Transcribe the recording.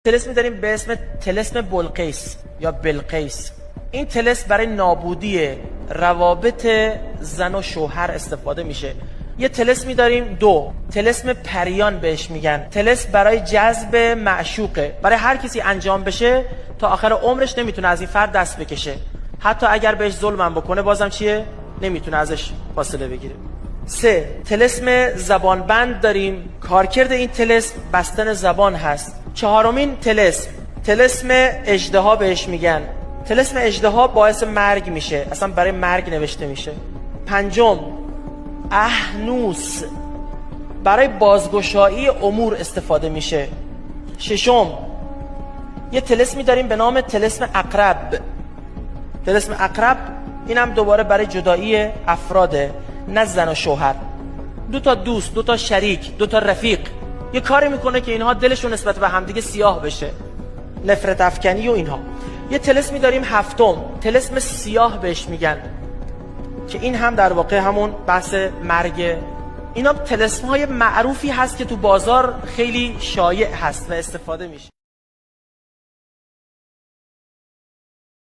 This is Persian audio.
طلسمی داریم به اسم طلسم بلقیس یا بلقیس. این طلسم برای نابودی روابط زن و شوهر استفاده میشه. یه طلسمی داریم طلسم پریان بهش میگن. طلسم برای جذب معشوقه، برای هر کسی انجام بشه تا آخر عمرش نمیتونه از این فرد دست بکشه، حتی اگر بهش ظلم بکنه بازم چیه؟ نمیتونه ازش فاصله بگیره. طلسم زبانبند داریم. کارکرد این طلسم بستن زبان هست. چهارمین طلسم اژدها بهش میگن. طلسم اژدها باعث مرگ میشه، اصلا برای مرگ نوشته میشه. پنجم احنوس، برای بازگشایی امور استفاده میشه. ششم یه طلسمی داریم به نام طلسم عقرب. طلسم عقرب این هم دوباره برای جدایی افراده، نه زن و شوهر. دو تا دوست، دو تا شریک، دو تا رفیق یه کاری میکنه که اینها دلشون نسبت به همدیگه سیاه بشه، نفرت افکنی و اینها. یه طلسمی داریم هفتم، طلسم سیاه بهش میگن، که این هم در واقع همون بحث مرگ. اینا طلسم های معروفی هست که تو بازار خیلی شایع هست و استفاده میشه.